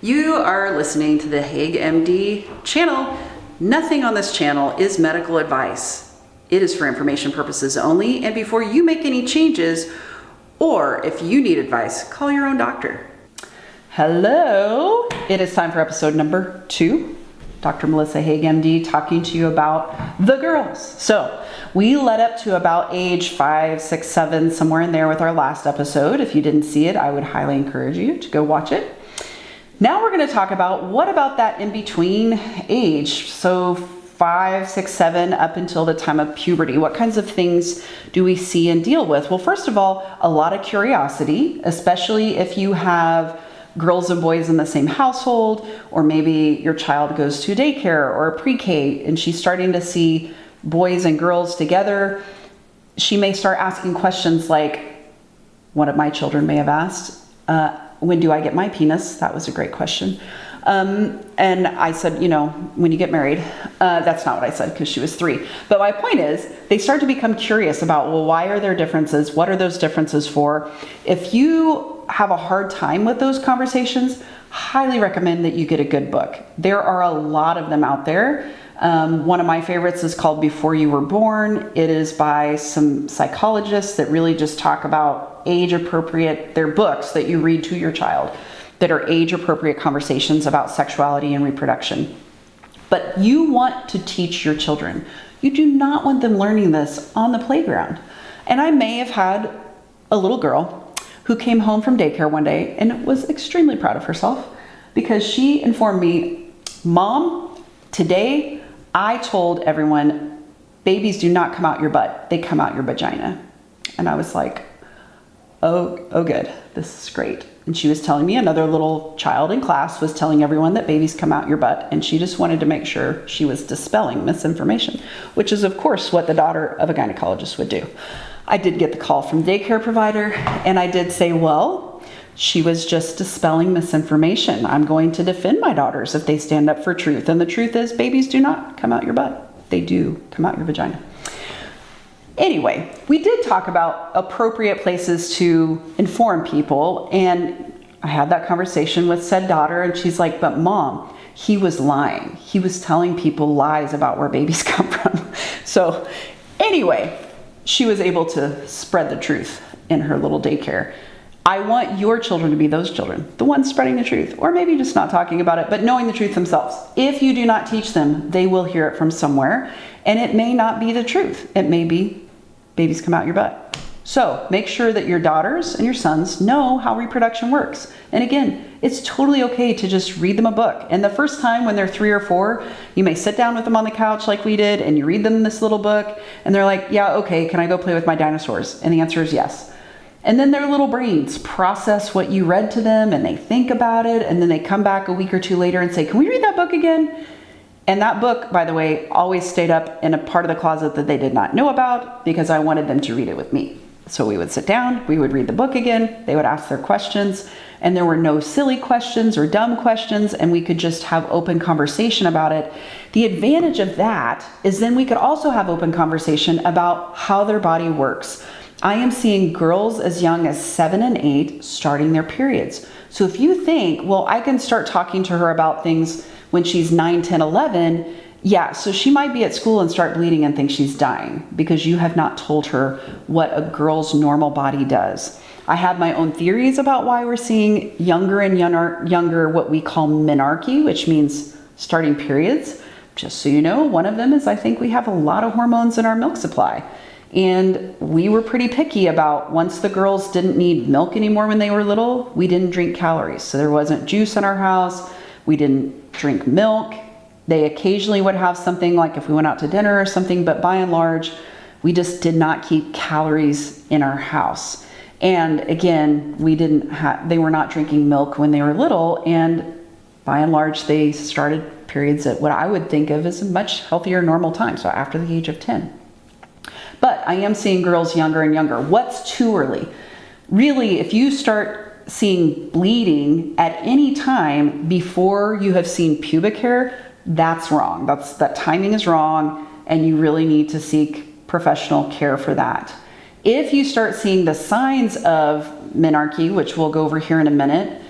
You are listening to the Haig MD channel. Nothing on this channel is medical advice. It is for information purposes only, and before you make any changes, or if you need advice, call your own doctor. Hello, it is time for episode number 2. Dr. Melissa Haig MD talking to you about the girls. So we led up to about age 5, 6, 7, somewhere in there with our last episode. If you didn't see it, I would highly encourage you to go watch it. Now we're going to talk about what about that in between age. So 5, 6, 7 up until the time of puberty. What kinds of things do we see and deal with? Well, first of all, a lot of curiosity, especially if you have girls and boys in the same household, or maybe your child goes to daycare or pre-K and she's starting to see boys and girls together. She may start asking questions like one of my children may have asked, when do I get my penis? That was a great question. And I said, when you get married. That's not what I said because she was 3. But my point is, they start to become curious about, well, why are there differences? What are those differences for? If you have a hard time with those conversations, highly recommend that you get a good book. There are a lot of them out there. One of my favorites is called Before You Were Born. It is by some psychologists that really just talk about age appropriate, they're books that you read to your child that are age appropriate conversations about sexuality and reproduction. But you want to teach your children. You do not want them learning this on the playground. And I may have had a little girl who came home from daycare one day and was extremely proud of herself because she informed me, Mom, today I told everyone babies do not come out your butt, they come out your vagina. And I was like, oh good, this is great. And she was telling me another little child in class was telling everyone that babies come out your butt, and she just wanted to make sure she was dispelling misinformation, which is of course what the daughter of a gynecologist would do. I did get the call from the daycare provider, and I did say, well, she was just dispelling misinformation. I'm going to defend my daughters if they stand up for truth. And the truth is, babies do not come out your butt. They do come out your vagina. Anyway, we did talk about appropriate places to inform people, and I had that conversation with said daughter, and she's like, but Mom, he was lying. He was telling people lies about where babies come from. So anyway, she was able to spread the truth in her little daycare. I want your children to be those children, the ones spreading the truth, or maybe just not talking about it, but knowing the truth themselves. If you do not teach them, they will hear it from somewhere, and it may not be the truth. It may be babies come out your butt. So make sure that your daughters and your sons know how reproduction works. And again, it's totally okay to just read them a book. And the first time when they're 3 or 4, you may sit down with them on the couch like we did, and you read them this little book, and they're like, yeah, okay, can I go play with my dinosaurs? And the answer is yes. And then their little brains process what you read to them, and they think about it, and then they come back a week or 2 later and say, can we read that book again? And that book, by the way, always stayed up in a part of the closet that they did not know about because I wanted them to read it with me. So we would sit down, we would read the book again, they would ask their questions, and there were no silly questions or dumb questions, and we could just have open conversation about it. The advantage of that is then we could also have open conversation about how their body works. I am seeing girls as young as 7 and 8 starting their periods. So if you think, well, I can start talking to her about things when she's 9, 10, 11, yeah, so she might be at school and start bleeding and think she's dying because you have not told her what a girl's normal body does. I have my own theories about why we're seeing younger and younger what we call menarche, which means starting periods. Just so you know, one of them is I think we have a lot of hormones in our milk supply. And we were pretty picky about once the girls didn't need milk anymore when they were little, we didn't drink calories. So there wasn't juice in our house. We didn't drink milk. They occasionally would have something like if we went out to dinner or something, but by and large, we just did not keep calories in our house. And again, they were not drinking milk when they were little, and by and large, they started periods at what I would think of as a much healthier normal time, so after the age of 10. But I am seeing girls younger and younger. What's too early? Really, if you start seeing bleeding at any time before you have seen pubic hair, that's wrong. That timing is wrong, and you really need to seek professional care for that. If you start seeing the signs of menarche, which we'll go over here in a minute,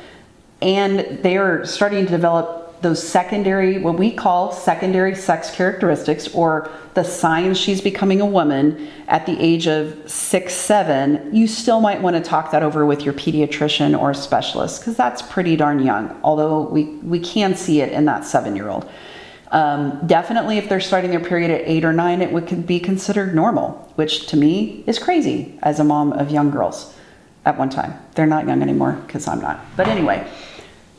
and they are starting to develop those secondary, what we call secondary sex characteristics, or the signs she's becoming a woman at the age of 6, 7, you still might want to talk that over with your pediatrician or specialist, because that's pretty darn young, although we can see it in that 7-year-old. Definitely if they're starting their period at 8 or 9, it could be considered normal, which to me is crazy as a mom of young girls at one time. They're not young anymore because I'm not. But anyway,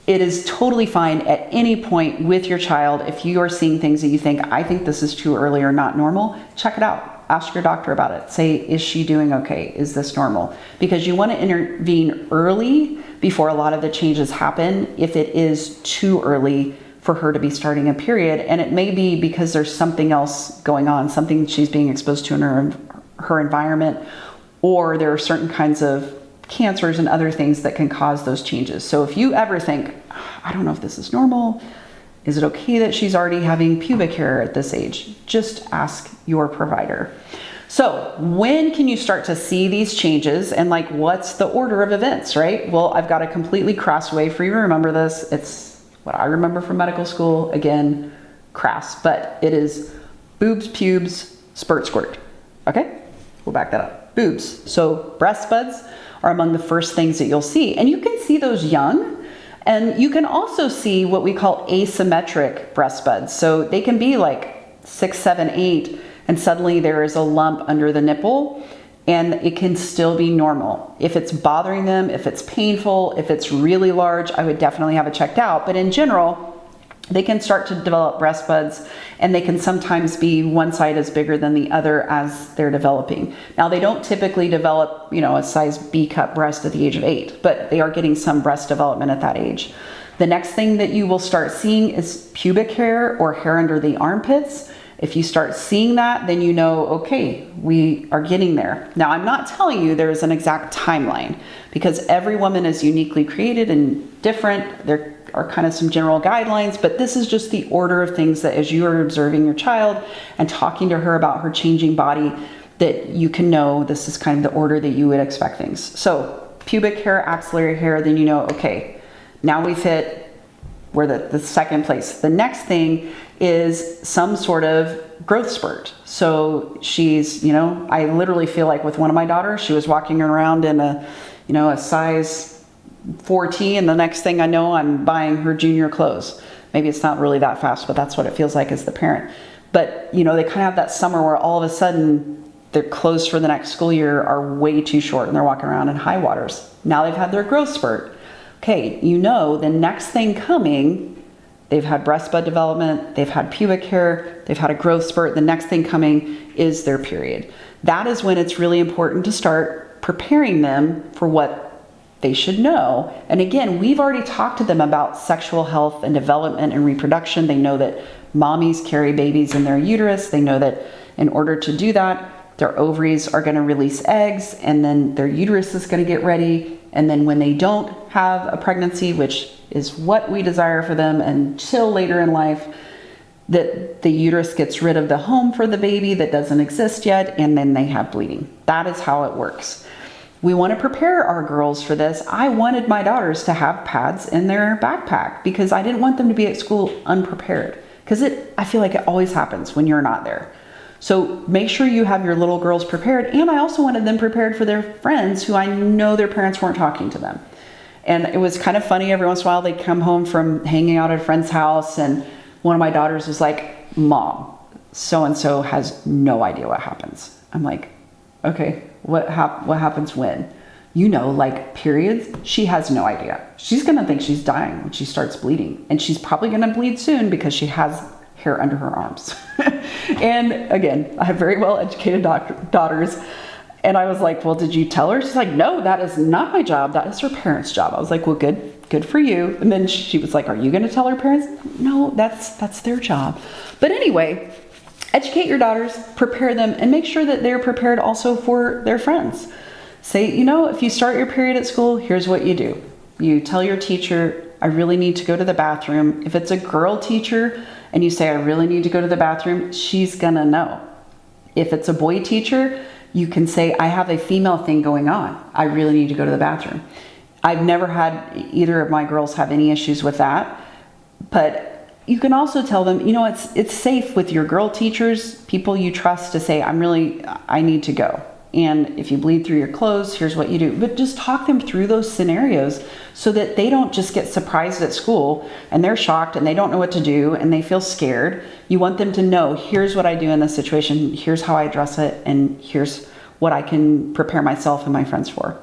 it is totally fine at any point with your child. If you are seeing things that you think, I think this is too early or not normal, check it out. Ask your doctor about it. Say, is she doing okay? Is this normal? Because you want to intervene early before a lot of the changes happen if it is too early for her to be starting a period. And it may be because there's something else going on, something she's being exposed to in her environment, or there are certain kinds of cancers and other things that can cause those changes. So if you ever think, I don't know if this is normal, is it okay that she's already having pubic hair at this age? Just ask your provider. So when can you start to see these changes, and like what's the order of events, right? Well, I've got a completely crass way for you to remember this. It's what I remember from medical school. Again, crass, but it is boobs, pubes, spurt, squirt. Okay, we'll back that up. Boobs. So breast buds are among the first things that you'll see. And you can see those young, and you can also see what we call asymmetric breast buds. So they can be like 6, 7, 8, and suddenly there is a lump under the nipple, and it can still be normal. If it's bothering them, if it's painful, if it's really large, I would definitely have it checked out. But in general, they can start to develop breast buds, and they can sometimes be one side is bigger than the other as they're developing. Now, they don't typically develop, a size B cup breast at the age of 8, but they are getting some breast development at that age. The next thing that you will start seeing is pubic hair or hair under the armpits. If you start seeing that, then you know, okay, we are getting there. Now, I'm not telling you there's an exact timeline, because every woman is uniquely created and different. There are kind of some general guidelines, but this is just the order of things that as you are observing your child and talking to her about her changing body, that you can know this is kind of the order that you would expect things. So pubic hair, axillary hair, then you know, okay, now we've hit where the second place. The next thing is some sort of growth spurt. So she's, I literally feel like with one of my daughters, she was walking around in a size 4T, and the next thing I know, I'm buying her junior clothes. Maybe it's not really that fast, but that's what it feels like as the parent. But, they kind of have that summer where all of a sudden their clothes for the next school year are way too short and they're walking around in high waters. Now they've had their growth spurt. Okay, the next thing coming, they've had breast bud development, they've had pubic hair, they've had a growth spurt. The next thing coming is their period. That is when it's really important to start preparing them for what they should know. And again, we've already talked to them about sexual health and development and reproduction. They know that mommies carry babies in their uterus. They know that in order to do that, their ovaries are going to release eggs, and then their uterus is going to get ready. And then when they don't have a pregnancy, which is what we desire for them until later in life, that the uterus gets rid of the home for the baby that doesn't exist yet, and then they have bleeding. That is how it works. We want to prepare our girls for this. I wanted my daughters to have pads in their backpack because I didn't want them to be at school unprepared, because I feel like it always happens when you're not there. So make sure you have your little girls prepared. And I also wanted them prepared for their friends who I know their parents weren't talking to them. And it was kind of funny. Every once in a while they'd come home from hanging out at a friend's house, and one of my daughters was like, "Mom, so-and-so has no idea what happens." I'm like, okay, what happens when? Like periods, she has no idea. She's gonna think she's dying when she starts bleeding, and she's probably gonna bleed soon because she has hair under her arms. And again, I have very well educated daughters, and I was like, well, did you tell her? She's like, no, that is not my job, that is her parents' job. I was like, well, good for you. And then she was like, are you gonna tell her parents? No, that's their job. But anyway, educate your daughters, prepare them, and make sure that they're prepared also for their friends. Say, if you start your period at school, here's what you do. You tell your teacher, I really need to go to the bathroom. If it's a girl teacher and you say, I really need to go to the bathroom, she's gonna know. If it's a boy teacher, you can say, I have a female thing going on. I really need to go to the bathroom. I've never had either of my girls have any issues with that. But you can also tell them, you know, it's safe with your girl teachers, people you trust, to say, I need to go. And if you bleed through your clothes, here's what you do. But just talk them through those scenarios so that they don't just get surprised at school and they're shocked and they don't know what to do and they feel scared. You want them to know, here's what I do in this situation, here's how I address it, and here's what I can prepare myself and my friends for.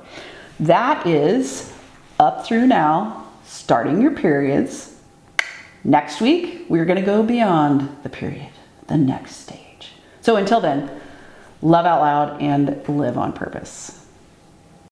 That is up through now, starting your periods. Next week, we're going to go beyond the period, the next stage. So until then, love out loud and live on purpose.